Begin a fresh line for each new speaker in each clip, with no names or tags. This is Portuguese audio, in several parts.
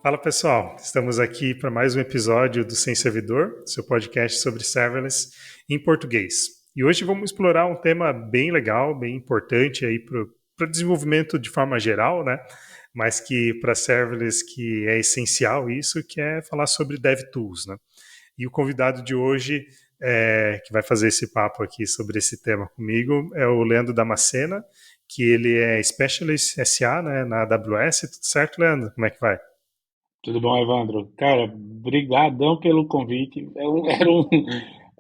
Fala pessoal, estamos aqui para mais um episódio do Sem Servidor, seu podcast sobre serverless em português. E hoje vamos explorar um tema bem legal, bem importante aí para o desenvolvimento de forma geral, né? Mas que para serverless que é essencial isso, que é falar sobre DevTools, né? E o convidado de hoje, que vai fazer esse papo aqui sobre esse tema comigo, é o Leandro Damascena, que ele é Specialist SA, né, na AWS. Tudo certo, Leandro? Como é que vai?
Tudo bom, Evandro? Cara, brigadão pelo convite.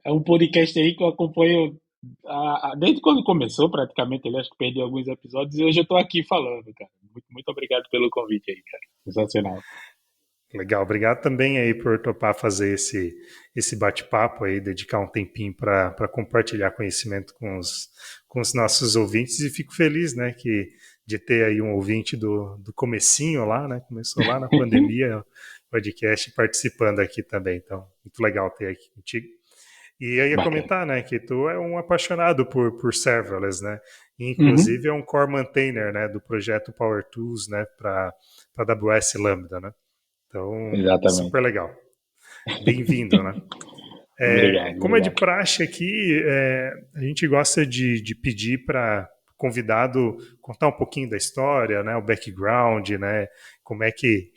É um podcast aí que eu acompanho desde quando começou, praticamente. Ele acho que perdi alguns episódios e hoje eu tô aqui falando, cara. Muito, muito obrigado pelo convite aí, cara. Sensacional.
Legal, obrigado também aí por topar fazer esse bate-papo aí, dedicar um tempinho para compartilhar conhecimento com os nossos ouvintes e fico feliz, né, de ter aí um ouvinte do comecinho lá, né, começou lá na pandemia, o podcast participando aqui também, então muito legal ter aqui contigo. E eu ia
Bacana.
comentar, né, que tu é um apaixonado por serverless, né, e
Uhum,
inclusive é um core maintainer, né, do projeto Power Tools, né, para AWS Lambda, né. Então,
exatamente.
super legal. Bem-vindo, né?
Obrigado,
Como é de
obrigado.
praxe aqui, a gente gosta de pedir para o convidado contar um pouquinho da história, né, o background, né, como é que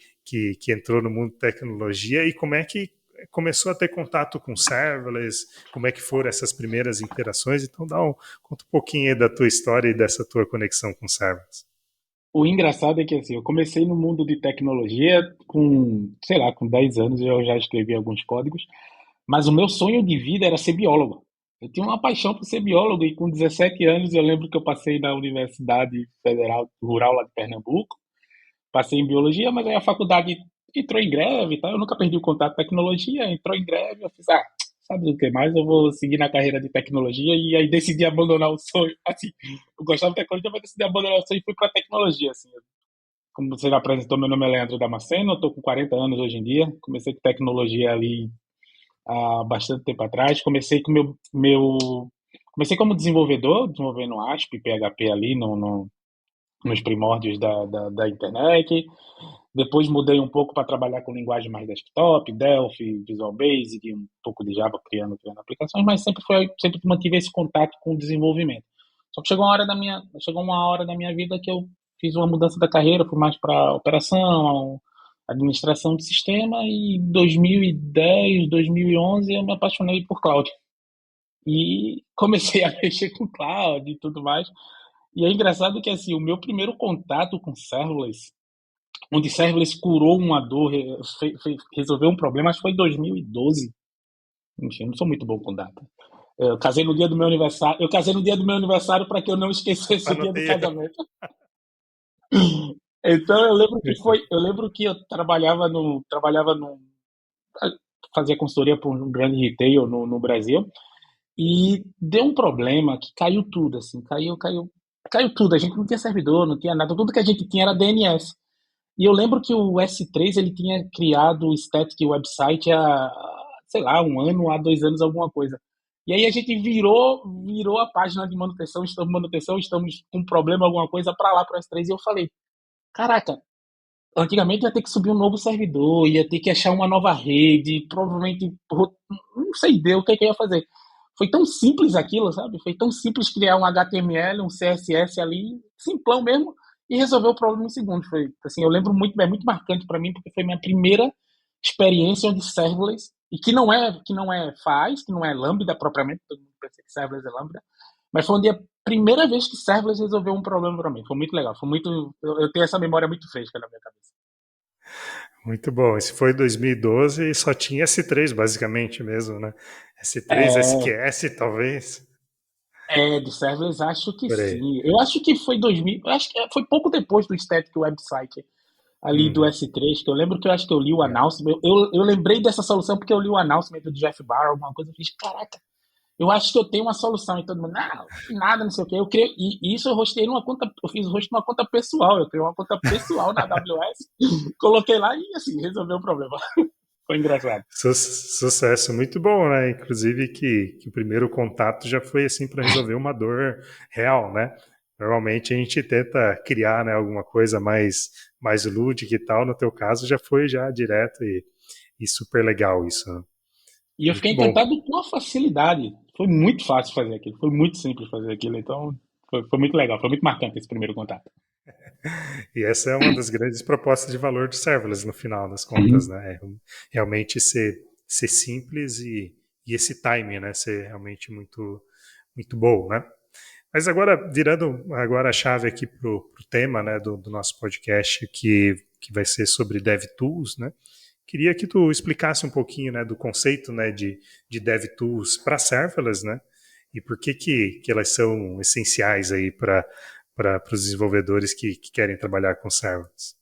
entrou no mundo de tecnologia e como é que começou a ter contato com serverless, como é que foram essas primeiras interações. Então, conta um pouquinho aí da tua história e dessa tua conexão com serverless.
O engraçado é que assim, eu comecei no mundo de tecnologia com, sei lá, com 10 anos eu já escrevi alguns códigos. Mas o meu sonho de vida era ser biólogo. Eu tinha uma paixão por ser biólogo e com 17 anos eu lembro que eu passei na Universidade Federal Rural lá de Pernambuco, passei em biologia, mas aí a faculdade entrou em greve e tal, eu nunca perdi o contato com tecnologia, entrou em greve, eu fiz, sabe o que mais? Eu vou seguir na carreira de tecnologia e aí decidi abandonar o sonho. Assim, eu gostava de tecnologia, mas decidi abandonar o sonho e fui para tecnologia, assim. Como você já apresentou, meu nome é Leandro Damasceno, eu estou com 40 anos hoje em dia, comecei com tecnologia ali há bastante tempo atrás. Comecei como desenvolvedor, desenvolvendo ASP, PHP ali nos primórdios da internet. Depois mudei um pouco para trabalhar com linguagem mais desktop, Delphi, Visual Basic, um pouco de Java criando aplicações, mas sempre mantive esse contato com o desenvolvimento. Só que chegou uma hora da minha vida que eu fiz uma mudança da carreira, fui mais para operação, administração de sistema e em 2010, 2011 eu me apaixonei por cloud. E comecei a mexer com cloud e tudo mais. E é engraçado que assim, o meu primeiro contato com serverless, onde serverless curou uma dor, resolveu um problema, acho que foi em 2012. Enfim, eu não sou muito bom com data. Eu casei no dia do meu aniversário. Eu casei no dia do meu aniversário para que eu não esquecesse
Para
o
não
dia do
ter erro.
casamento. Então eu lembro que eu trabalhava no fazia consultoria para um grande retail no Brasil e deu um problema que caiu tudo, assim, caiu tudo. A gente não tinha servidor, não tinha nada, tudo que a gente tinha era DNS. E eu lembro que o S3 ele tinha criado o static website há, sei lá, um ano, há 2 anos, alguma coisa. E aí a gente virou a página de manutenção, estamos com um problema, alguma coisa, para lá, para o S3. E eu falei, caraca, antigamente ia ter que subir um novo servidor, ia ter que achar uma nova rede, provavelmente, não sei Deus o que eu ia fazer. Foi tão simples aquilo, sabe? Foi tão simples criar um HTML, um CSS ali, simplão mesmo, e resolver o problema em segundos. Foi, assim, eu lembro muito, é muito marcante para mim, porque foi minha primeira experiência de serverless, e que não é Lambda propriamente, todo mundo pensa que serverless é Lambda, mas foi a primeira vez que serverless resolveu um problema para mim. Foi muito legal, eu tenho essa memória muito fresca na minha cabeça.
Muito bom. Esse foi 2012 e só tinha S3 basicamente mesmo, né? S3,
É,
SQS talvez.
de serverless acho que
Por aí.
sim. Eu acho que foi 2000, eu acho que foi pouco depois do static website ali do
Uhum.
S3, que eu lembro que eu acho que eu li o
É.
announcement. Eu lembrei dessa solução porque eu li o announcement do Jeff Barr, alguma coisa, eu fiz, caraca, eu acho que eu tenho uma solução. E todo mundo, não, nada, não sei o quê. E isso eu hostei numa conta, eu fiz o host numa conta pessoal, eu criei uma conta pessoal na AWS, coloquei lá e assim, resolveu o problema. Foi engraçado.
Sucesso, muito bom, né? Inclusive que o primeiro contato já foi assim para resolver uma dor real, né? Normalmente a gente tenta criar, né, alguma coisa mais lúdica e tal. No teu caso já foi já direto e super legal isso, né?
E eu fiquei
Muito bom.
encantado com a facilidade. Foi muito fácil fazer aquilo, foi muito simples fazer aquilo. Então, foi muito legal, foi muito marcante esse primeiro contato.
E essa é uma das grandes propostas de valor do serverless no final das contas,
Uhum.
né? É realmente ser simples e esse timing, né? Ser realmente muito bom, né? Mas agora, virando agora a chave aqui pro tema, né, do nosso podcast, que vai ser sobre DevTools, né? Queria que tu explicasse um pouquinho, né, do conceito, né, de DevTools para serverless, né? E por que elas são essenciais aí para os desenvolvedores que querem trabalhar com serverless.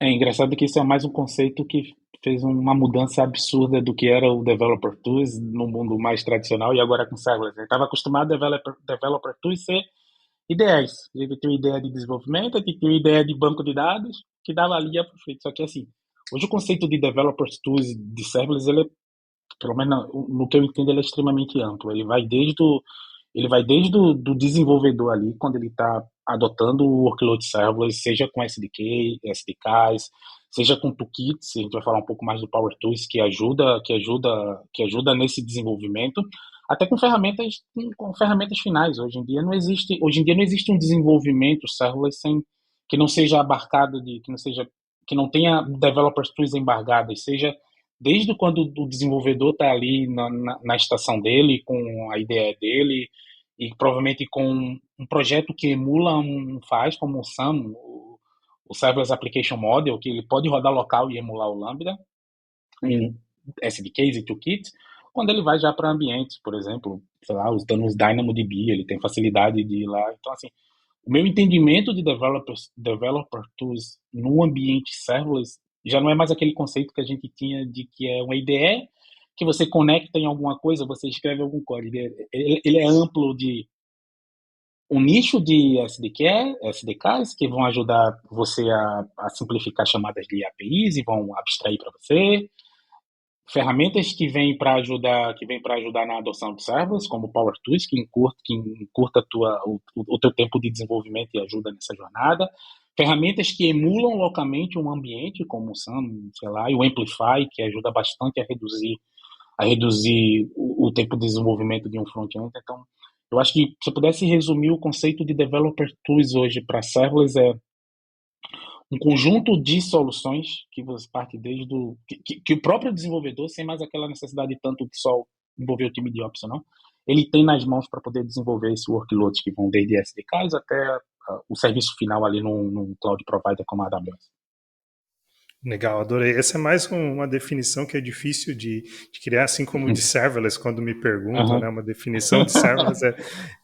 É engraçado que isso é mais um conceito que fez uma mudança absurda do que era o Developer Tools no mundo mais tradicional e agora com serverless. Eu estava acostumado a Developer Tools ser ideias. Ele tinha uma ideia de desenvolvimento, ele tinha uma ideia de banco de dados, que dava ali e ia pro feito. Só que assim, hoje o conceito de Developer Tools de serverless, ele é, pelo menos no que eu entendo, ele é extremamente amplo. Ele vai desde do desenvolvedor ali, quando ele está adotando o workload serverless, seja com SDK, SDKs, seja com toolkits, a gente vai falar um pouco mais do Power Tools, que ajuda nesse desenvolvimento, até com ferramentas finais. Hoje em dia não existe um desenvolvimento serverless que não seja abarcado que não tenha developers tools embargados, seja desde quando o desenvolvedor está ali na estação dele, com a ideia dele, e provavelmente com um projeto que emula faz, como o SAM, o Serverless Application Model, que ele pode rodar local e emular o Lambda, em SDKs e toolkits, quando ele vai já para ambientes, por exemplo, sei lá, usando os DynamoDB, ele tem facilidade de ir lá. Então, assim, o meu entendimento de developer tools no ambiente serverless já não é mais aquele conceito que a gente tinha de que é uma IDE que você conecta em alguma coisa, você escreve algum código. Ele é amplo de um nicho de SDKs que vão ajudar você a simplificar chamadas de APIs e vão abstrair para você. Ferramentas que vêm para ajudar na adoção de serverless, como o Power Tools, que encurta o teu tempo de desenvolvimento e ajuda nessa jornada. Ferramentas que emulam localmente um ambiente, como o SAM, sei lá, e o Amplify, que ajuda bastante a reduzir o tempo de desenvolvimento de um front-end. Então, eu acho que se eu pudesse resumir o conceito de Developer Tools hoje para serverless é um conjunto de soluções que você parte desde que o próprio desenvolvedor, sem mais aquela necessidade tanto de só envolver o time de ops, não, ele tem nas mãos para poder desenvolver esse workloads que vão desde SDKs até o serviço final ali num cloud provider como a AWS.
Legal, adorei. Essa é mais uma definição que é difícil de criar, assim como de serverless, quando me perguntam, né?
Uhum.
Uma definição de serverless é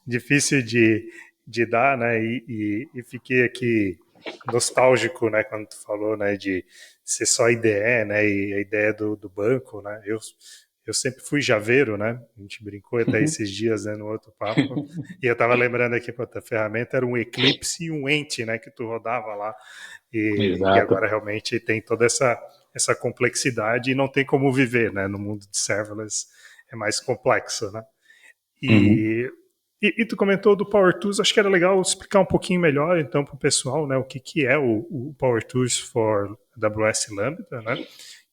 difícil de dar, né? E fiquei aqui nostálgico, né? Quando tu falou, né? De ser só IDE, né? E a ideia do banco, né? Eu sempre fui javeiro, né? A gente brincou até esses dias, né? No outro papo. E eu estava lembrando aqui, pô, a ferramenta era um Eclipse e um Ent, né? Que tu rodava lá e
Exato.
agora realmente tem toda essa complexidade e não tem como viver, né? No mundo de serverless é mais complexo, né?
Uhum.
E, e tu comentou do Power Tools, acho que era legal explicar um pouquinho melhor então para o pessoal, né? O que é o Power Tools for AWS Lambda, né?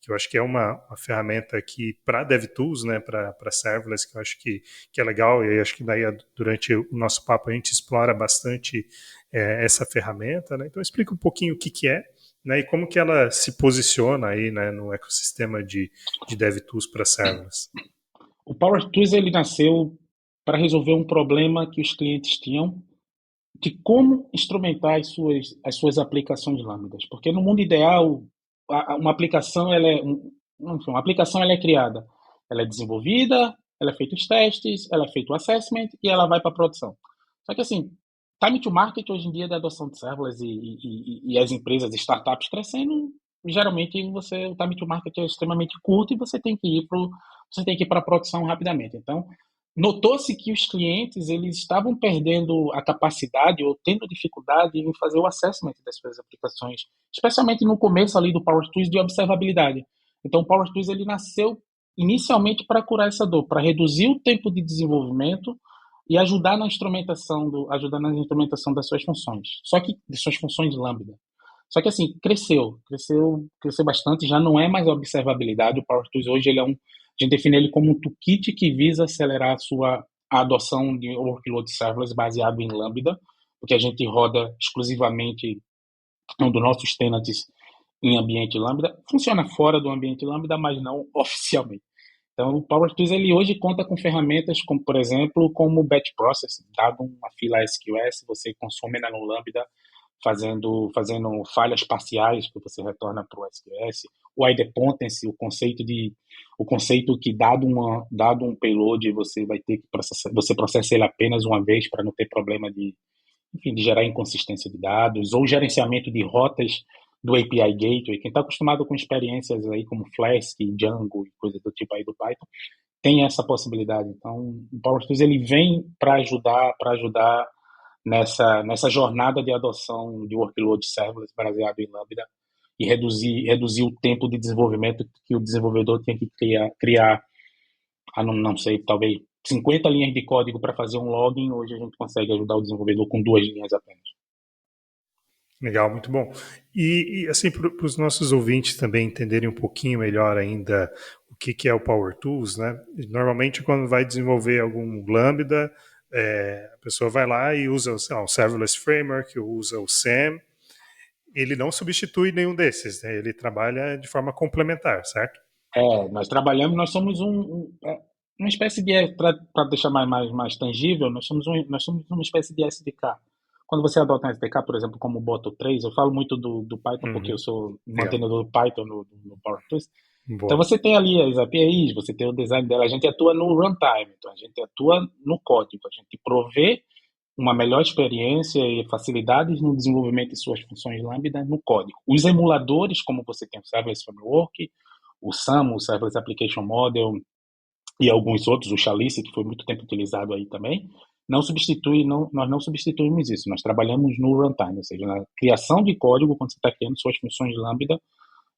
Que eu acho que é uma ferramenta aqui para DevTools, né? Para serverless, que eu acho que é legal e acho que daí durante o nosso papo a gente explora bastante essa ferramenta, né? Então explica um pouquinho o que é, né? E como que ela se posiciona aí, né? No ecossistema de DevTools para serverless.
O Power Tools ele nasceu para resolver um problema que os clientes tinham de como instrumentar as suas aplicações lambdas. Porque no mundo ideal, uma aplicação uma aplicação ela é criada, ela é desenvolvida, ela é feita os testes, ela é feito o assessment e ela vai para a produção. Só que assim, time to market hoje em dia da adoção de serverless e as empresas, startups crescendo, geralmente o time to market é extremamente curto e você tem que ir para a produção rapidamente. Então, notou-se que os clientes eles estavam perdendo a capacidade ou tendo dificuldade em fazer o assessment das suas aplicações, especialmente no começo ali do Power Tools de observabilidade. Então, o Power Tools ele nasceu inicialmente para curar essa dor, para reduzir o tempo de desenvolvimento e ajudar na instrumentação das suas funções. Só que de suas funções Lambda. Só que assim, cresceu bastante, já não é mais observabilidade. O PowerTools hoje a gente define ele como um toolkit que visa acelerar a adoção de workload serverless baseado em Lambda, porque a gente roda exclusivamente um dos nossos tenants em ambiente Lambda. Funciona fora do ambiente Lambda, mas não oficialmente. Então, o PowerTools ele hoje conta com ferramentas como, por exemplo, como o Batch Processing. Dado uma fila SQS, você consome ela no Lambda, fazendo falhas parciais que você retorna para o SQS. O idempotency, o conceito que dado um payload, você vai ter que você processa ele apenas uma vez para não ter problema enfim, de gerar inconsistência de dados, ou gerenciamento de rotas do API Gateway. Quem está acostumado com experiências aí como Flask, Django e coisas do tipo aí do Python, tem essa possibilidade. Então, o PowerTools ele vem para ajudar nessa jornada de adoção de workload serverless baseado em Lambda e reduzir o tempo de desenvolvimento que o desenvolvedor tem que criar não sei, talvez 50 linhas de código para fazer um login. Hoje a gente consegue ajudar o desenvolvedor com 2 linhas apenas.
Legal, muito bom. E assim, para os nossos ouvintes também entenderem um pouquinho melhor ainda o que é o Power Tools, né? Normalmente, quando vai desenvolver algum Lambda, a pessoa vai lá e usa, sei lá, um Serverless Framework, usa o SAM. Ele não substitui nenhum desses, né? Ele trabalha de forma complementar, certo?
Nós somos uma espécie de, para deixar mais tangível, nós somos uma espécie de SDK. Quando você adota um SDK, por exemplo, como o Boto 3, eu falo muito do Python porque eu sou
Legal.
mantenedor do Python no PowerTools. Então
Boa.
você tem ali as APIs, você tem o design dela, a gente atua no runtime, então a gente atua no código, a gente provê uma melhor experiência e facilidades no desenvolvimento de suas funções Lambda no código. Os emuladores, como você tem o Serverless Framework, o SAM, o Serverless Application Model, e alguns outros, o Chalice, que foi muito tempo utilizado aí também, nós não substituímos isso, nós trabalhamos no runtime, ou seja, na criação de código, quando você está criando suas funções Lambda,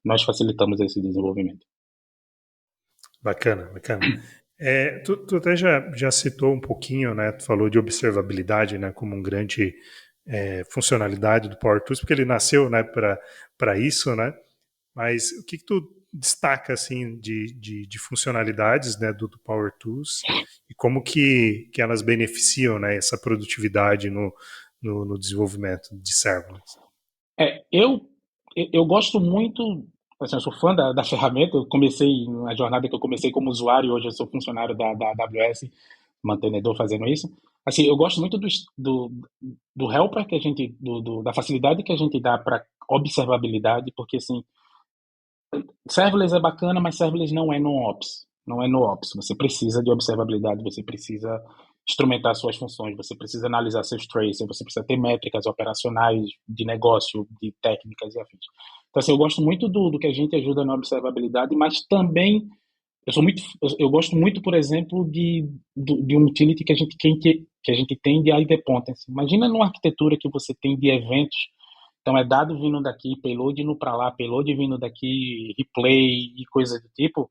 nós facilitamos esse desenvolvimento.
Bacana, bacana. Tu até já citou um pouquinho, né? Tu falou de observabilidade, né, como um grande funcionalidade do Power Tools, porque ele nasceu, né, para isso, né? Mas o que tu destaca assim de funcionalidades, né, do Power Tools e como que elas beneficiam, né, essa produtividade no desenvolvimento de serverless?
Eu gosto muito, assim, eu sou fã da ferramenta. Eu comecei uma jornada que eu comecei como usuário, hoje eu sou funcionário da AWS, mantenedor fazendo isso. Assim, eu gosto muito do helper que a gente, da facilidade que a gente dá para observabilidade, porque assim, serverless é bacana, mas serverless não é no-ops. Não é no-ops. Você precisa de observabilidade, você precisa instrumentar suas funções, você precisa analisar seus traces, você precisa ter métricas operacionais, de negócio, de técnicas e afins. Então, assim, eu gosto muito do que a gente ajuda na observabilidade, mas também eu gosto muito, por exemplo, de um utility que a gente tem de idempotency. Imagina numa arquitetura que você tem de eventos. Então, é dado vindo daqui, payload indo para lá, payload vindo daqui, replay e coisas do tipo.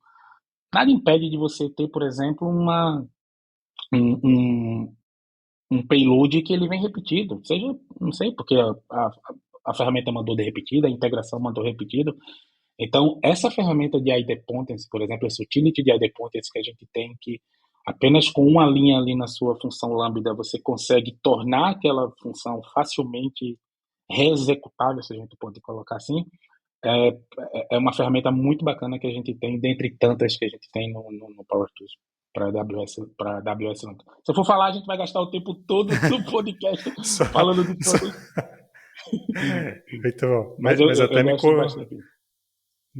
Nada impede de você ter, por exemplo, um, um, um payload que ele vem repetido. Seja, não sei, porque a ferramenta mandou de repetida, a integração mandou repetido. Então, essa ferramenta de idempotency, por exemplo, esse utility de idempotency que a gente tem, que apenas com uma linha ali na sua função Lambda você consegue tornar aquela função facilmente reexecutável, se a gente pode colocar assim, é, é uma ferramenta muito bacana que a gente tem, dentre tantas que a gente tem no PowerTools para AWS Lambda. Se eu for falar, a gente vai gastar o tempo todo do podcast
Só,
falando de
só...
todas.
Muito bom.
Mas
Mas
eu gosto bastante.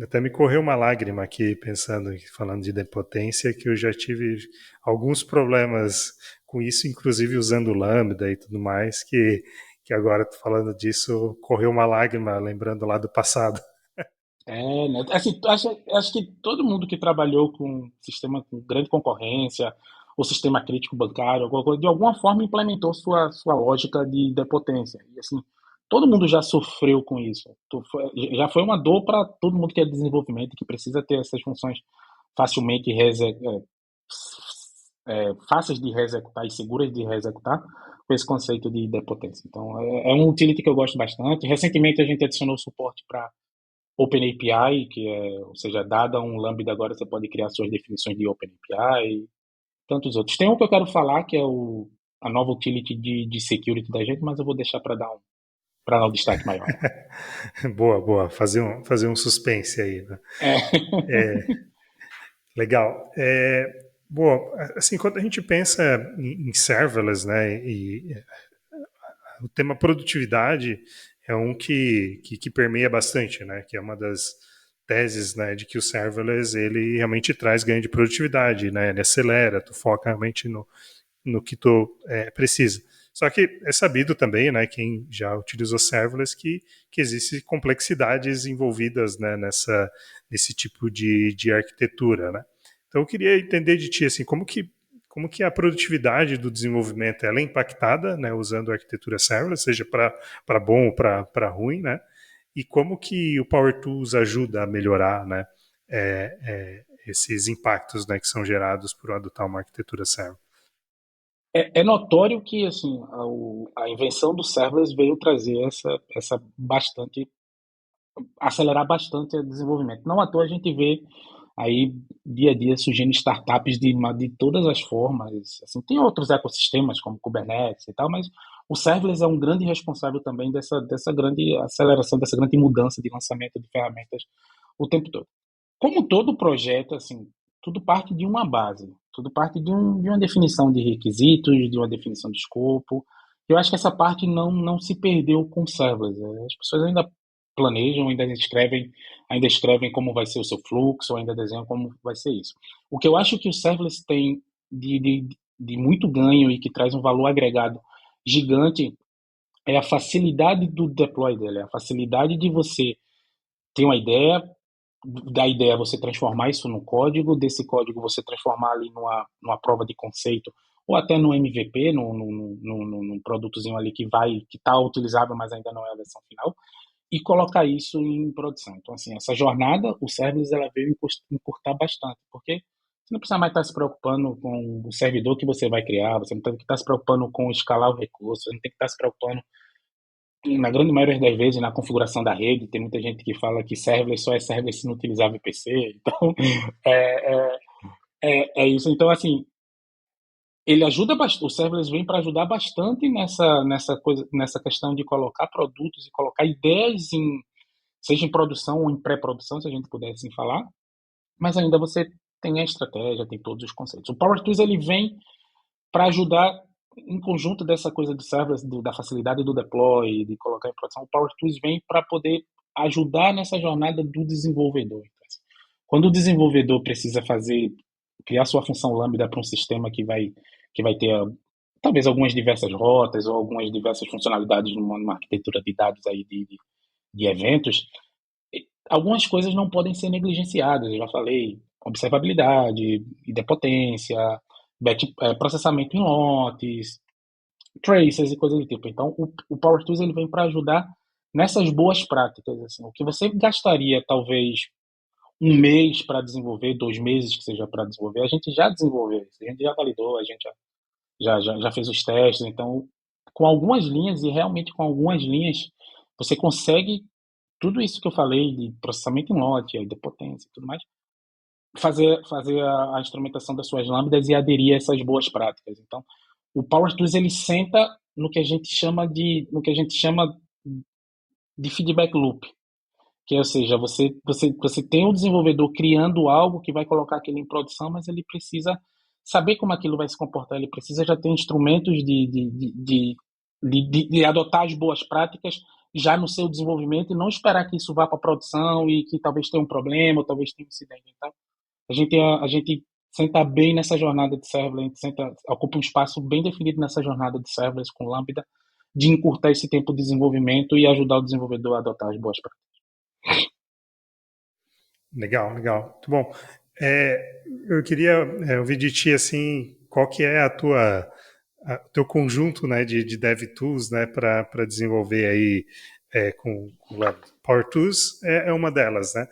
até me correu uma lágrima aqui pensando, falando de depotência, que eu já tive alguns problemas com isso, inclusive usando Lambda e tudo mais, que agora tô falando disso, correu uma lágrima lembrando lá do passado.
Né? Assim, acho que todo mundo que trabalhou com sistema com grande concorrência, ou sistema crítico bancário, alguma coisa, de alguma forma implementou sua lógica de depotência. E assim, todo mundo já sofreu com isso. Já foi uma dor para todo mundo que é desenvolvimento, que precisa ter essas funções facilmente fáceis de reexecutar e seguras de reexecutar com esse conceito de idempotência. Então, é um utility que eu gosto bastante. Recentemente, a gente adicionou suporte para OpenAPI, que é, ou seja, dada um Lambda agora, você pode criar suas definições de OpenAPI e tantos outros. Tem um que eu quero falar, que é a nova utility de security da gente, mas eu vou deixar para dar um destaque maior.
Boa, boa. Fazer um suspense aí, né?
É,
Legal. Bom, assim, quando a gente pensa em serverless, né, e o tema produtividade é um que permeia bastante, né, que é uma das teses, né, de que o serverless ele realmente traz ganho de produtividade, né, ele acelera, tu foca realmente no que tu precisa. Só que é sabido também, né, quem já utilizou serverless, que existem complexidades envolvidas, né, nesse tipo de arquitetura, né. Então eu queria entender de ti, assim, como que a produtividade do desenvolvimento ela é impactada, né, usando a arquitetura serverless, seja para bom ou para ruim, né, e como que o Power Tools ajuda a melhorar, né, esses impactos, né, que são gerados por adotar uma arquitetura serverless.
é notório que assim, a invenção do serverless veio trazer essa bastante, acelerar bastante o desenvolvimento. Não à toa a gente vê aí dia a dia surgindo startups de todas as formas. Assim, tem outros ecossistemas como Kubernetes e tal, mas o serverless é um grande responsável também dessa grande aceleração, dessa grande mudança de lançamento de ferramentas o tempo todo. Como todo projeto, assim, tudo parte de uma base, tudo parte de uma definição de requisitos, de uma definição de escopo. Eu acho que essa parte não se perdeu com serverless. As pessoas ainda planejam, ainda escrevem como vai ser o seu fluxo, ainda desenham como vai ser isso. O que eu acho que o serverless tem de muito ganho e que traz um valor agregado gigante é a facilidade do deploy dele, a facilidade de você ter uma ideia, da ideia você transformar isso no código, desse código você transformar ali numa prova de conceito, ou até no MVP, num produtozinho ali que está utilizável, mas ainda não é a versão final, e colocar isso em produção. Então, assim, essa jornada, o serverless, ela veio encurtar bastante, porque você não precisa mais estar se preocupando com o servidor que você vai criar, você não tem que estar se preocupando com escalar o recurso, você não tem que estar se preocupando, na grande maioria das vezes, na configuração da rede. Tem muita gente que fala que serverless só é serverless se não utilizar VPC, então é, é, é isso. Então, assim, ele ajuda bastante, o serverless vem para ajudar bastante nessa questão de colocar produtos e colocar ideias seja em produção ou em pré-produção, se a gente puder assim falar, mas ainda você tem a estratégia, tem todos os conceitos. O Power Tools ele vem para ajudar em conjunto dessa coisa do serverless, da facilidade do deploy, de colocar em produção. O Power Tools vem para poder ajudar nessa jornada do desenvolvedor. Então, assim, quando o desenvolvedor precisa criar sua função Lambda para um sistema que vai ter talvez algumas diversas rotas ou algumas diversas funcionalidades numa arquitetura de dados aí de eventos, algumas coisas não podem ser negligenciadas. Eu já falei, observabilidade, idempotência, processamento em lotes, traces e coisas do tipo. Então, o Power Tools ele vem para ajudar nessas boas práticas. Assim, o que você gastaria talvez um mês para desenvolver, 2 meses que seja para desenvolver, a gente já desenvolveu isso, a gente já validou, a gente já fez os testes. Então, com algumas linhas, e realmente com algumas linhas, você consegue tudo isso que eu falei de processamento em lote, de potência e tudo mais, fazer a instrumentação das suas lambdas e aderir a essas boas práticas. Então, o Power Tools ele senta no que a gente chama de feedback loop, que é, ou seja, você tem o desenvolvedor criando algo que vai colocar aquilo em produção, mas ele precisa saber como aquilo vai se comportar, ele precisa já ter instrumentos de adotar as boas práticas já no seu desenvolvimento e não esperar que isso vá para a produção e que talvez tenha um problema, ou talvez tenha um incidente. Então, a gente senta bem nessa jornada de serverless, a gente ocupa um espaço bem definido nessa jornada de serverless com Lambda, de encurtar esse tempo de desenvolvimento e ajudar o desenvolvedor a adotar as boas práticas.
Legal, legal. Muito bom. Eu queria ouvir de ti, assim, qual que é teu conjunto, né, de dev tools, né, para desenvolver aí com Lambda. Power Tools é uma delas, né?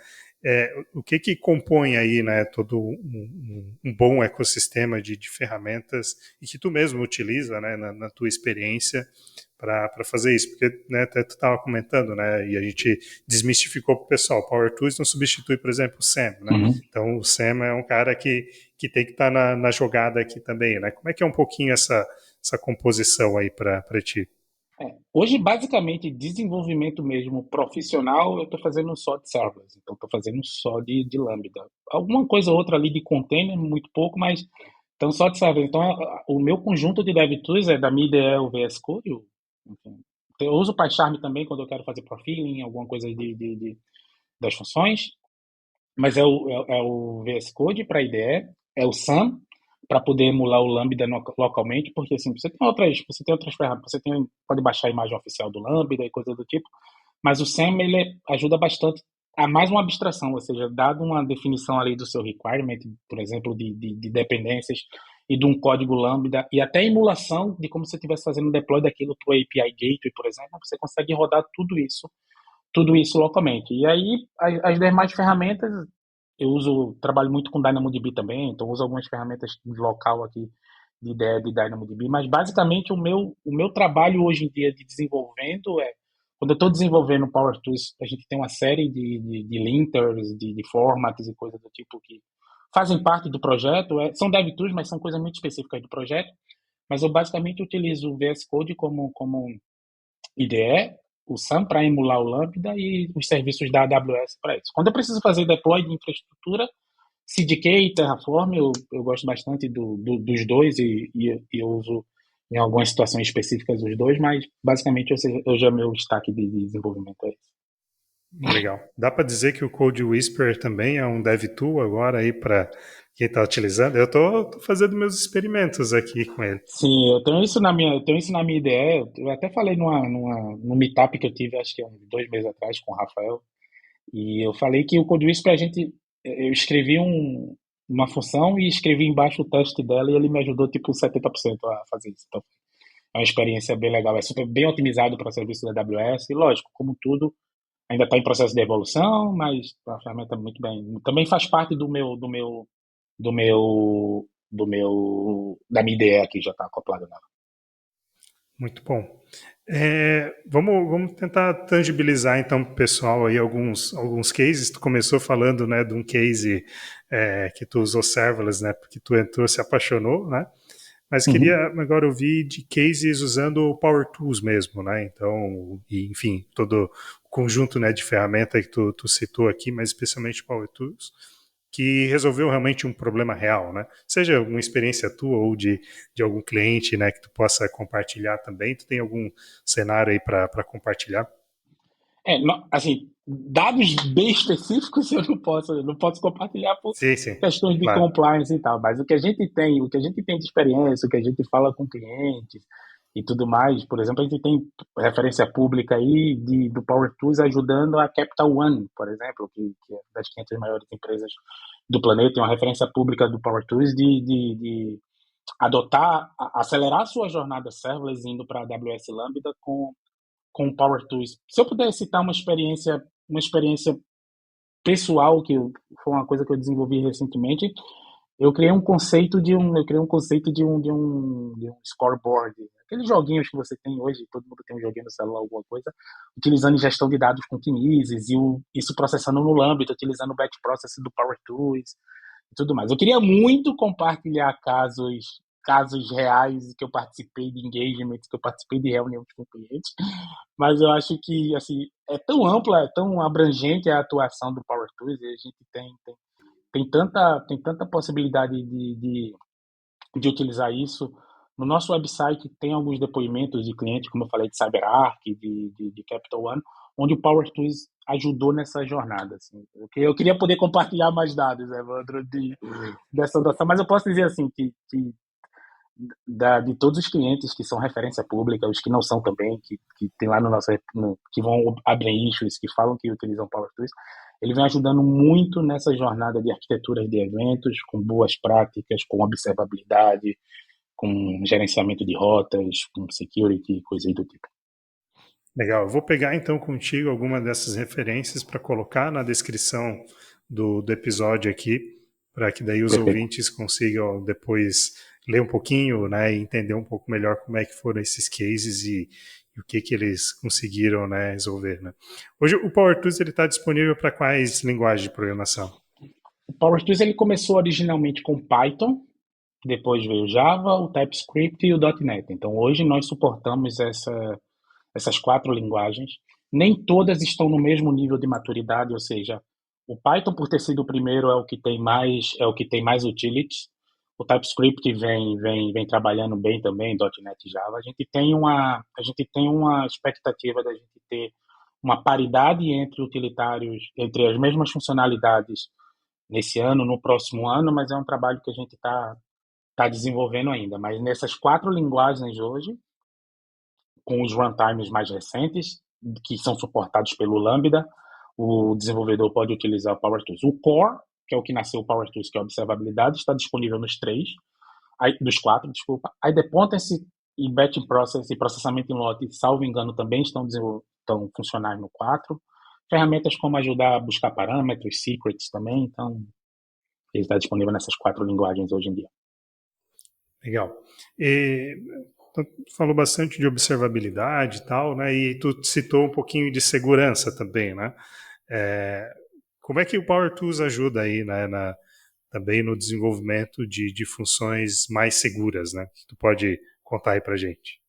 o que compõe aí, né, todo um bom ecossistema de ferramentas e que tu mesmo utiliza, né, na tua experiência para fazer isso, porque, né, até tu estava comentando, né, e a gente desmistificou para o pessoal, o Power Tools não substitui, por exemplo, o SAM, né,
Uhum.
então o SAM é um cara que tem que estar na jogada aqui também, né, como é que é um pouquinho essa composição aí para ti?
Hoje, basicamente, desenvolvimento mesmo profissional, eu estou fazendo só de serverless, então estou fazendo só de Lambda. Alguma coisa ou outra ali de container, muito pouco, mas então só de serverless. Então, o meu conjunto de DevTools é da minha IDE, o VS Code, enfim. Eu uso o PyCharm também quando eu quero fazer profiling, alguma coisa das funções, mas é o VS Code para IDE, é o SAM para poder emular o Lambda localmente, porque assim, você tem outras ferramentas, pode baixar a imagem oficial do Lambda e coisa do tipo, mas o SAM ele ajuda bastante a mais uma abstração, ou seja, dado uma definição ali do seu requirement, por exemplo, de dependências e de um código Lambda, e até emulação de como se você estivesse fazendo um deploy daquilo para o API Gateway, por exemplo, você consegue rodar tudo isso localmente. E aí, as demais ferramentas, trabalho muito com DynamoDB também, então uso algumas ferramentas local aqui de ideia de DynamoDB, mas basicamente o meu trabalho hoje em dia de desenvolvendo quando eu estou desenvolvendo o Power Tools, a gente tem uma série de linters, de formats e coisas do tipo que fazem parte do projeto, são DevTools, mas são coisas muito específicas do projeto, mas eu basicamente utilizo o VS Code como IDE, o SAM para emular o Lambda e os serviços da AWS para isso. Quando eu preciso fazer deploy de infraestrutura, CDK e Terraform, eu gosto bastante dos dois e eu uso em algumas situações específicas os dois, mas basicamente hoje é o meu stack de desenvolvimento. É esse.
Legal. Dá para dizer que o Code Whisperer também é um dev tool agora aí para quem está utilizando? Eu tô fazendo meus experimentos aqui com ele.
Sim, eu tenho isso na minha ideia. Eu até falei num meetup que eu tive, acho que uns 2 meses atrás, com o Rafael, e eu falei que o Code Whisperer eu escrevi uma função e escrevi embaixo o teste dela e ele me ajudou tipo 70% a fazer isso. Então, é uma experiência bem legal, é super bem otimizado para serviço da AWS e lógico, como tudo, ainda está em processo de evolução, mas a ferramenta muito bem. Também faz parte do meu, da minha ideia aqui, já está acoplado nela.
Muito bom. Vamos tentar tangibilizar então para o pessoal aí alguns cases. Tu começou falando, né, de um case que tu usou serverless, né, porque tu entrou, se apaixonou, né? Mas queria
Uhum.
agora ouvir de cases usando o Power Tools mesmo, né? Então, enfim, todo o conjunto, né, de ferramenta que tu citou aqui, mas especialmente o Power Tools, que resolveu realmente um problema real, né? Seja uma experiência tua ou de algum cliente, né, que tu possa compartilhar também. Tu tem algum cenário aí para compartilhar?
Assim, dados bem específicos eu não posso compartilhar por
Sim, sim,
questões de
claro.
compliance e tal, mas o que a gente tem de experiência, o que a gente fala com clientes e tudo mais, por exemplo, a gente tem referência pública aí do Power Tools ajudando a Capital One, por exemplo, que é das 500 maiores empresas do planeta, tem uma referência pública do Power Tools de adotar, acelerar a sua jornada serverless indo para a AWS Lambda com o Power Tools. Se eu puder citar uma experiência pessoal foi uma coisa que eu desenvolvi recentemente, eu criei um conceito de um scoreboard, aqueles joguinhos que você tem hoje, todo mundo tem um joguinho no celular, alguma coisa, utilizando ingestão de dados com Kinesis e isso processando no Lambda, utilizando o batch process do Power Tools e tudo mais. Eu queria muito compartilhar casos reais que eu participei de engagements, que eu participei de reuniões com clientes, mas eu acho que assim é tão ampla, é tão abrangente a atuação do Power Tools e a gente tem tanta possibilidade de utilizar isso. No nosso website tem alguns depoimentos de clientes, como eu falei, de CyberArk, de Capital One, onde o Power Tools ajudou nessa jornada. Assim. Eu queria poder compartilhar mais dados, Evandro, dessa adoção, mas eu posso dizer assim que de todos os clientes que são referência pública, os que não são também, que tem lá que vão abrir issues, que falam que utilizam Power Tools, ele vem ajudando muito nessa jornada de arquiteturas de eventos, com boas práticas, com observabilidade, com gerenciamento de rotas, com security, coisa aí do tipo.
Legal. Eu vou pegar então contigo alguma dessas referências para colocar na descrição do episódio aqui, para que daí os
Perfeito.
ouvintes consigam depois ler um pouquinho, né, e entender um pouco melhor como é que foram esses cases e o que eles conseguiram, né, resolver, né. Hoje o PowerTools ele está disponível para quais linguagens de programação?
O PowerTools ele começou originalmente com Python, depois veio o Java, o TypeScript e o .NET. Então hoje nós suportamos essas quatro linguagens. Nem todas estão no mesmo nível de maturidade, ou seja, o Python, por ter sido o primeiro, é o que tem mais utilities. O TypeScript vem trabalhando bem também, .NET e Java. A gente tem uma expectativa da gente ter uma paridade entre utilitários, entre as mesmas funcionalidades nesse ano, no próximo ano, mas é um trabalho que a gente está desenvolvendo ainda. Mas nessas quatro linguagens hoje, com os runtimes mais recentes, que são suportados pelo Lambda, o desenvolvedor pode utilizar o PowerTools. O Core, que é o que nasceu o PowerTools, que é a observabilidade, está disponível nos três, dos quatro, desculpa. A Dependency e Batching Process e processamento em lote, salvo engano, também estão funcionais no 4. Ferramentas como ajudar a buscar parâmetros, secrets também, então ele está disponível nessas quatro linguagens hoje em dia.
Legal. E, tu falou bastante de observabilidade e tal, né? E tu citou um pouquinho de segurança também, né? É, como é que o PowerTools ajuda aí, né, também no desenvolvimento de funções mais seguras, né? Que tu pode contar aí pra gente.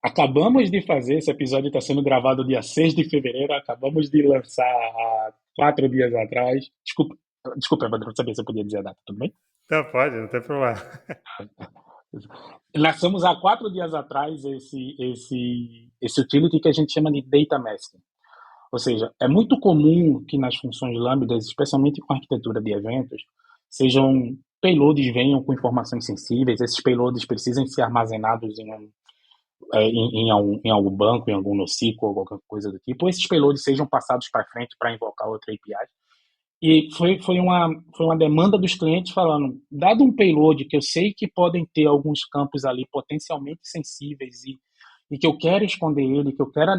Acabamos de fazer, esse episódio está sendo gravado dia 6 de fevereiro, acabamos de lançar há 4 dias atrás. Desculpa, Evandro, não sabia se eu podia dizer a data, tudo bem?
Tá, pode, não tem problema.
Lançamos há 4 dias atrás esse utility que a gente chama de Data Masking. Ou seja, é muito comum que nas funções lambdas, especialmente com arquitetura de eventos, sejam payloads venham com informações sensíveis, esses payloads precisem ser armazenados em algum banco, em algum NoSQL, ou qualquer coisa do tipo, ou esses payloads sejam passados para frente para invocar outra API. E foi uma demanda dos clientes falando, dado um payload que eu sei que podem ter alguns campos ali potencialmente sensíveis e que eu quero esconder ele, que eu quero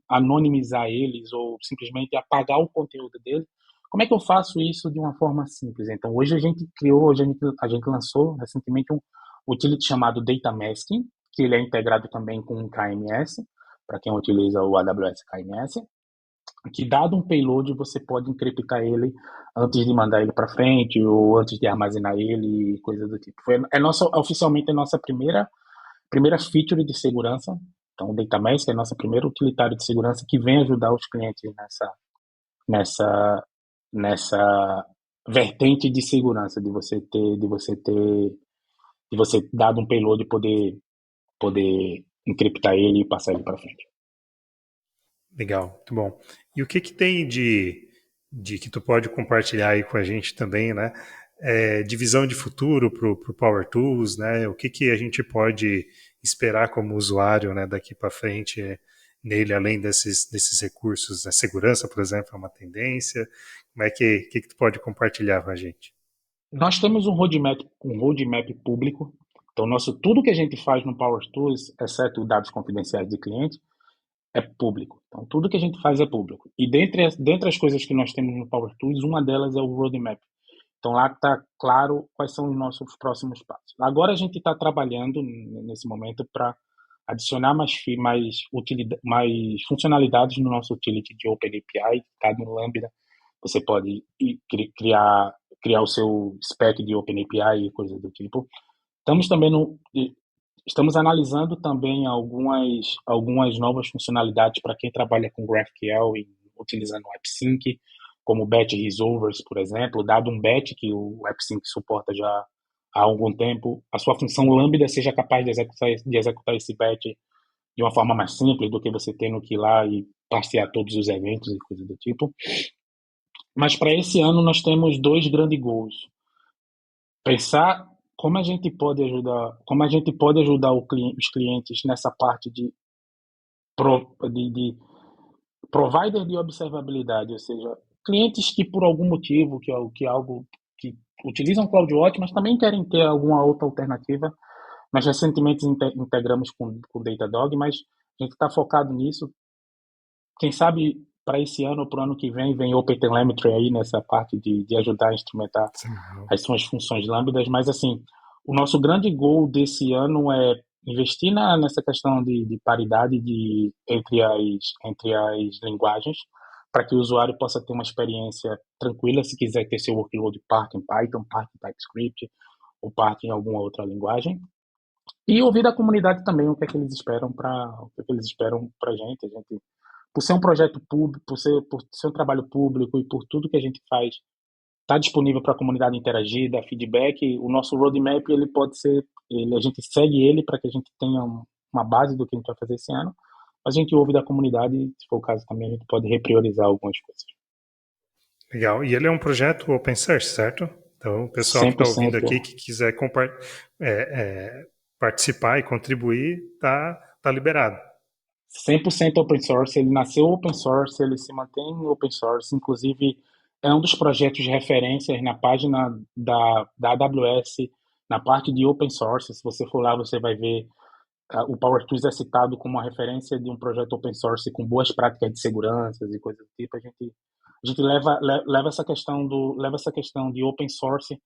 anonimizar eles ou simplesmente apagar o conteúdo dele, como é que eu faço isso de uma forma simples? Então, hoje a gente lançou recentemente um utility chamado Data Masking, que ele é integrado também com o KMS, para quem utiliza o AWS KMS, que dado um payload você pode encriptar ele antes de mandar ele para frente ou antes de armazenar ele e coisa do tipo. Oficialmente a nossa primeira feature de segurança. Então, o DataMask é a nossa primeira utilitário de segurança que vem ajudar os clientes nessa, nessa vertente de segurança, de você dado um payload poder encriptar ele e passar ele para frente.
Legal, muito bom. E o que que tem de que tu pode compartilhar aí com a gente também, né? De visão de futuro para o Power Tools, né? O que que a gente pode esperar como usuário, né, daqui para frente nele, além desses recursos, a segurança, por exemplo, é uma tendência. Como é que tu pode compartilhar com a gente?
Nós temos um roadmap público. Então, tudo que a gente faz no Power Tools, exceto dados confidenciais de cliente, é público. Então, tudo que a gente faz é público. E dentre as coisas que nós temos no Power Tools, uma delas é o roadmap. Então, lá está claro quais são os nossos próximos passos. Agora a gente está trabalhando nesse momento para adicionar mais funcionalidades no nosso utility de OpenAPI, está no Lambda. Você pode criar o seu spec de OpenAPI e coisas do tipo. Estamos também Estamos analisando também algumas novas funcionalidades para quem trabalha com GraphQL e utilizando o AppSync, como batch resolvers, por exemplo. Dado um batch que o AppSync suporta já há algum tempo, a sua função Lambda seja capaz de executar esse batch de uma forma mais simples do que você tendo que ir lá e passear todos os eventos e coisas do tipo. Mas para esse ano nós temos dois grandes goals. Pensar como a gente pode ajudar os clientes nessa parte de provider de observabilidade, ou seja, clientes que por algum motivo, que utilizam CloudWatch, mas também querem ter alguma outra alternativa. Nós recentemente integramos com o Datadog, mas a gente está focado nisso. Quem sabe para esse ano ou para o ano que vem, vem OpenTelemetry aí nessa parte de ajudar a instrumentar
Sim.
as suas funções lambdas, mas assim, o nosso grande goal desse ano é investir nessa questão de paridade entre as linguagens, para que o usuário possa ter uma experiência tranquila se quiser ter seu workload parte em Python, parte em TypeScript ou parte em alguma outra linguagem. E ouvir da comunidade também o que é que eles esperam para a gente, por ser um projeto público, por ser um trabalho público e por tudo que a gente faz está disponível para a comunidade interagir, dar feedback. O nosso roadmap ele pode ser, a gente segue ele para que a gente tenha uma base do que a gente vai fazer esse ano. A gente ouve da comunidade e, se for o caso também, a gente pode repriorizar algumas coisas.
Legal. E ele é um projeto open source, certo? Então, o pessoal que
cem por
está ouvindo
cento
aqui, que quiser é, participar e contribuir, tá liberado.
100% open source, ele nasceu open source, ele se mantém open source, inclusive é um dos projetos de referências na página da AWS, na parte de open source. Se você for lá, você vai ver o PowerTools é citado como uma referência de um projeto open source com boas práticas de segurança e coisas do tipo. A gente leva essa questão de open source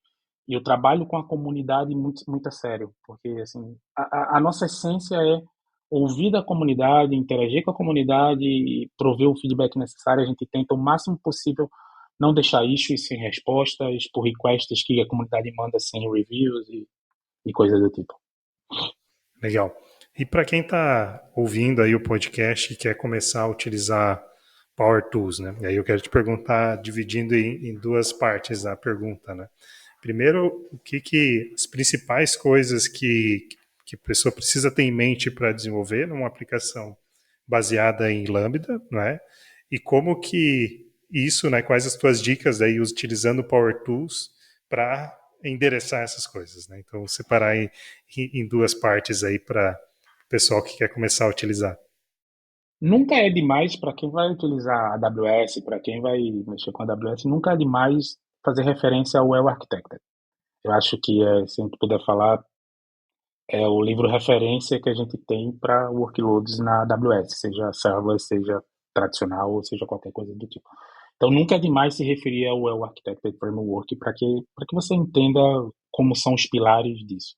e o trabalho com a comunidade muito, muito a sério, porque assim, a nossa essência é ouvir da comunidade, interagir com a comunidade e prover o feedback necessário. A gente tenta o máximo possível não deixar issues sem respostas, por requests que a comunidade manda sem reviews e coisas do tipo.
Legal. E para quem está ouvindo aí o podcast e quer começar a utilizar Power Tools, né? E aí eu quero te perguntar, dividindo em duas partes a pergunta, né? Primeiro, o que as principais coisas que a pessoa precisa ter em mente para desenvolver numa aplicação baseada em Lambda, né? E como que isso, né? Quais as tuas dicas aí utilizando Power Tools para endereçar essas coisas, né? Então, separar em duas partes aí para o pessoal que quer começar a utilizar.
Nunca é demais para quem vai utilizar a AWS, para quem vai mexer com a AWS, nunca é demais fazer referência ao Well Architected. Eu acho que, se a gente puder falar, é o livro referência que a gente tem para workloads na AWS, seja serverless, seja tradicional, ou seja qualquer coisa do tipo. Então, nunca é demais se referir ao Well Architected Framework para que você entenda como são os pilares disso.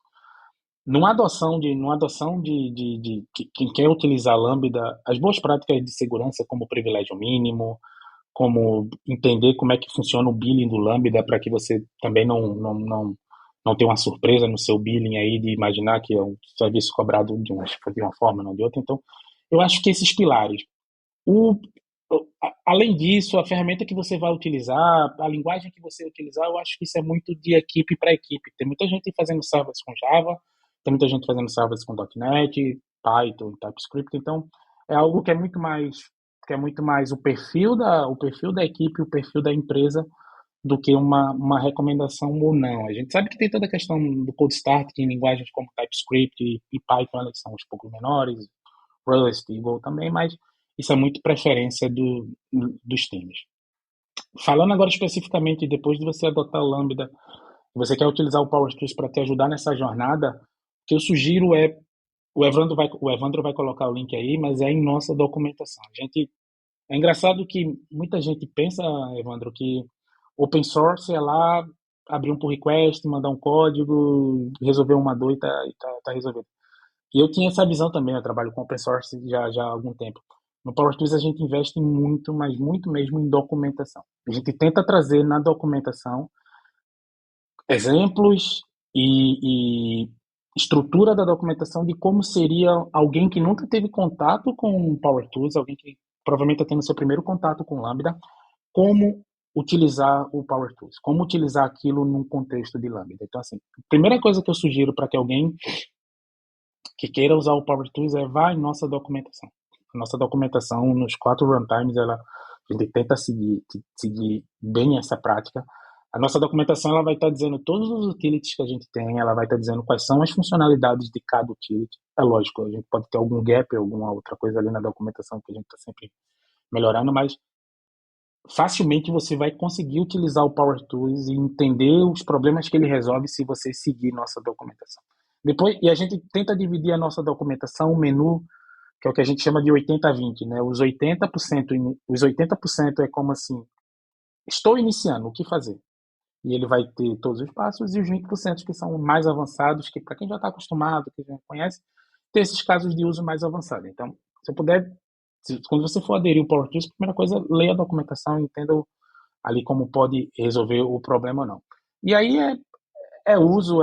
Quem quer utilizar Lambda, as boas práticas de segurança como privilégio mínimo, como entender como é que funciona o billing do Lambda para que você também não tenha uma surpresa no seu billing aí de imaginar que é um serviço cobrado de uma forma, não de outra. Então, eu acho que esses pilares. O, Além disso, a ferramenta que você vai utilizar, a linguagem que você utilizar, eu acho que isso é muito de equipe para equipe. Tem muita gente fazendo servers com Java, tem muita gente fazendo servers com .NET, Python, TypeScript. Então, é algo que é muito mais o perfil da equipe, o perfil da empresa, do que uma recomendação ou não. A gente sabe que tem toda a questão do cold start, que em linguagens como TypeScript e Python elas são um pouco menores, Rust e Go também, mas isso é muito preferência dos times. Falando agora especificamente, depois de você adotar o Lambda, você quer utilizar o PowerTools para te ajudar nessa jornada, o que eu sugiro é, o Evandro vai colocar o link aí, mas é em nossa documentação. É engraçado que muita gente pensa, Evandro, que open source é lá abrir um pull request, mandar um código, resolver uma dor e tá resolvido. E eu tinha essa visão também, eu trabalho com open source já há algum tempo. No PowerTools a gente investe muito, mas muito mesmo em documentação. A gente tenta trazer na documentação exemplos e estrutura da documentação de como seria alguém que nunca teve contato com PowerTools, alguém que provavelmente está tendo seu primeiro contato com Lambda, como utilizar o PowerTools, como utilizar aquilo num contexto de Lambda. Então, assim, a primeira coisa que eu sugiro para que alguém que queira usar o PowerTools vá em nossa documentação. A nossa documentação, nos 4 runtimes, a gente tenta seguir bem essa prática. A nossa documentação ela vai estar dizendo todos os utilities que a gente tem, ela vai estar dizendo quais são as funcionalidades de cada utility. É lógico, a gente pode ter algum gap, alguma outra coisa ali na documentação que a gente está sempre melhorando, mas facilmente você vai conseguir utilizar o PowerTools e entender os problemas que ele resolve se você seguir nossa documentação. Depois, e a gente tenta dividir a nossa documentação, o menu que é o que a gente chama de 80-20, né? Os 80% é como assim, estou iniciando, o que fazer? E ele vai ter todos os passos, e os 20% que são mais avançados, que para quem já está acostumado, que já conhece, tem esses casos de uso mais avançado. Então, se eu puder, quando você for aderir ao Power Tools, a primeira coisa, leia a documentação e entenda ali como pode resolver o problema ou não. E aí é uso,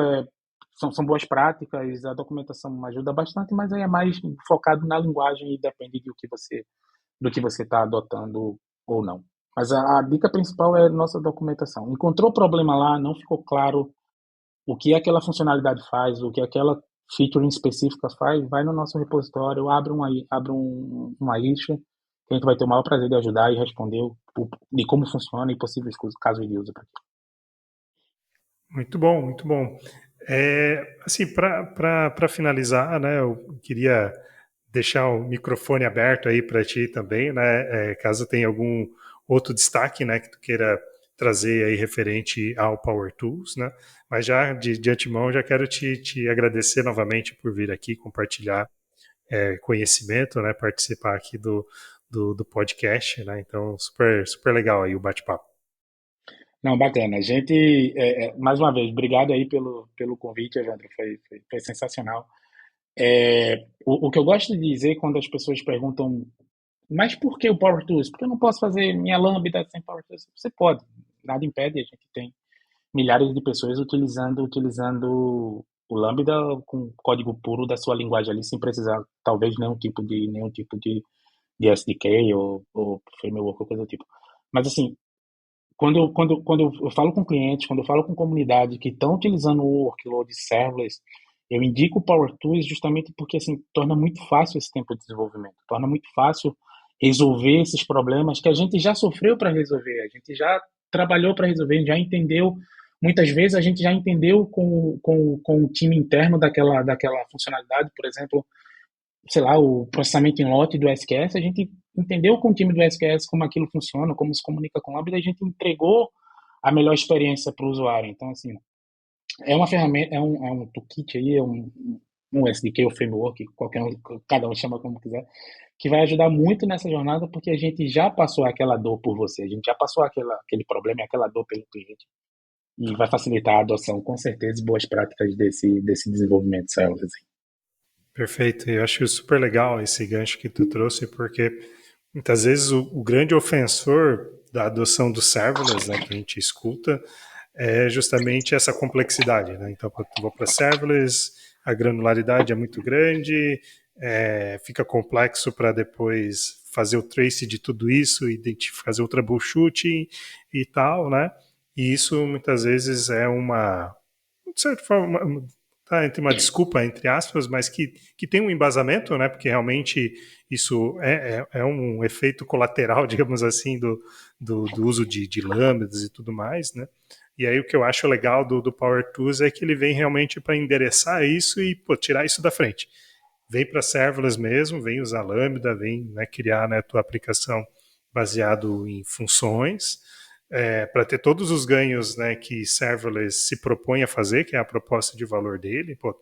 são boas práticas, a documentação ajuda bastante, mas aí é mais focado na linguagem e depende do que você está adotando ou não. Mas a dica principal é nossa documentação. Encontrou problema lá, não ficou claro o que aquela funcionalidade faz, o que aquela feature específica faz, vai no nosso repositório, uma isca, que a gente vai ter o maior prazer de ajudar e responder de como funciona e possíveis casos de uso para aquilo.
Muito bom, muito bom. Assim, para finalizar, né, eu queria deixar o microfone aberto aí para ti também, né, caso tenha algum outro destaque, né, que tu queira trazer aí referente ao Power Tools, né, mas já de antemão já quero te agradecer novamente por vir aqui compartilhar conhecimento, né, participar aqui do podcast, né, então super legal aí o bate-papo.
Não, bacana. A gente, mais uma vez, obrigado aí pelo convite, Evandro, foi sensacional. O que eu gosto de dizer quando as pessoas perguntam, mas por que o Power Tools? Por que eu não posso fazer minha Lambda sem Power Tools? Você pode, nada impede, a gente tem milhares de pessoas utilizando o Lambda com código puro da sua linguagem ali, sem precisar, talvez, nenhum tipo de SDK ou framework ou coisa do tipo. Mas, assim, quando eu falo com clientes, quando eu falo com comunidade que estão utilizando o workload serverless, eu indico o Power Tools justamente porque assim torna muito fácil esse tempo de desenvolvimento, torna muito fácil resolver esses problemas que a gente já sofreu para resolver, a gente já trabalhou para resolver, já entendeu. Muitas vezes a gente já entendeu com o time interno daquela funcionalidade, por exemplo, sei lá, o processamento em lote do SQS, a gente entendeu com o time do SQS como aquilo funciona, como se comunica com o Lambda, e a gente entregou a melhor experiência para o usuário. Então, assim, é uma ferramenta, é um toolkit aí, um SDK ou framework, cada um chama como quiser, que vai ajudar muito nessa jornada, porque a gente já passou aquela dor por você, a gente já passou aquele problema e aquela dor pelo cliente, e vai facilitar a adoção, com certeza, e boas práticas desse desenvolvimento serverless.
Perfeito, eu acho super legal esse gancho que tu trouxe, porque muitas vezes o grande ofensor da adoção do serverless, né, que a gente escuta, é justamente essa complexidade, né? Então, quando eu vou para serverless, a granularidade é muito grande, fica complexo para depois fazer o trace de tudo isso, fazer o troubleshooting e tal, né? E isso muitas vezes é de certa forma, tá entre uma desculpa, entre aspas, mas que tem um embasamento, né? Porque realmente isso é um efeito colateral, digamos assim, do uso de lambdas e tudo mais, né? E aí o que eu acho legal do Power Tools é que ele vem realmente para endereçar isso e pô, tirar isso da frente. Vem para serverless mesmo, vem usar Lambda, vem, né, criar, né, a tua aplicação baseado em funções, para ter todos os ganhos, né, que serverless se propõe a fazer, que é a proposta de valor dele, pô,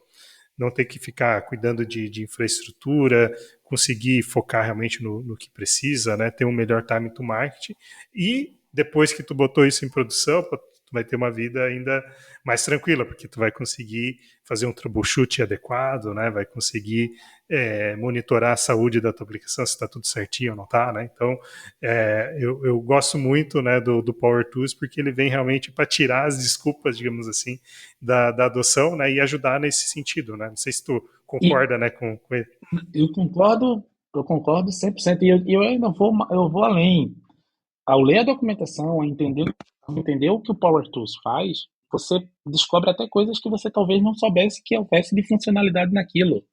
não ter que ficar cuidando de infraestrutura, conseguir focar realmente no que precisa, né, ter um melhor time to market, e depois que tu botou isso em produção, pô, tu vai ter uma vida ainda mais tranquila, porque tu vai conseguir fazer um troubleshoot adequado, né, vai conseguir monitorar a saúde da tua aplicação, se está tudo certinho ou não está, né, então eu gosto muito, né, do Power Tools, porque ele vem realmente para tirar as desculpas, digamos assim, da adoção, né, e ajudar nesse sentido, né? Não sei se tu
E
concorda, né, com ele.
eu concordo 100%, e eu ainda eu vou além. Ao ler a documentação, a entender o que o Power Tools faz, você descobre até coisas que você talvez não soubesse que houvesse de funcionalidade naquilo.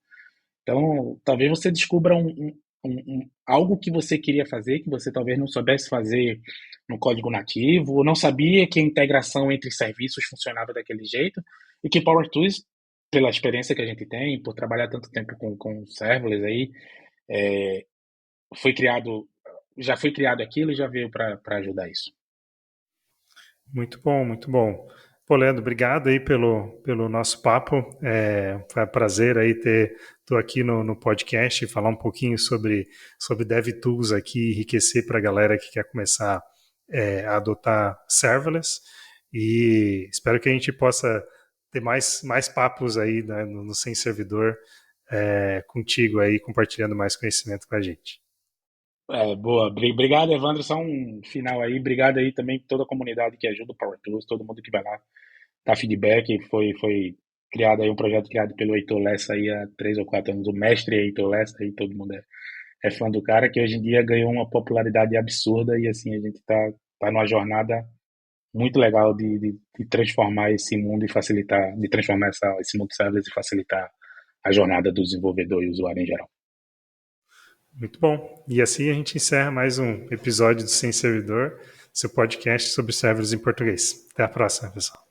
Então, talvez você descubra algo que você queria fazer, que você talvez não soubesse fazer no código nativo, ou não sabia que a integração entre serviços funcionava daquele jeito, e que Power Tools, pela experiência que a gente tem, por trabalhar tanto tempo com serverless aí, é, foi criado, já foi criado aquilo e já veio para ajudar isso.
Muito bom, muito bom. Pô, Leandro, obrigado aí pelo nosso papo. Foi um prazer aí ter Estou aqui no podcast falar um pouquinho sobre DevTools aqui, enriquecer para a galera que quer começar a adotar serverless, e espero que a gente possa ter mais papos aí, né, no Sem Servidor, contigo aí, compartilhando mais conhecimento com a gente.
Boa. Obrigado, Evandro. Só um final aí. Obrigado aí também toda a comunidade que ajuda o Power Tools, todo mundo que vai lá dar feedback. Foi criado aí um projeto criado pelo Heitor Lessa aí há 3 ou 4 anos. O mestre Heitor Lessa, aí todo mundo é fã do cara, que hoje em dia ganhou uma popularidade absurda e assim, a gente tá numa jornada muito legal de transformar esse mundo e facilitar, de transformar esse mundo serverless e facilitar a jornada do desenvolvedor e usuário em geral.
Muito bom. E assim a gente encerra mais um episódio do Sem Servidor, seu podcast sobre serverless em português. Até a próxima, pessoal.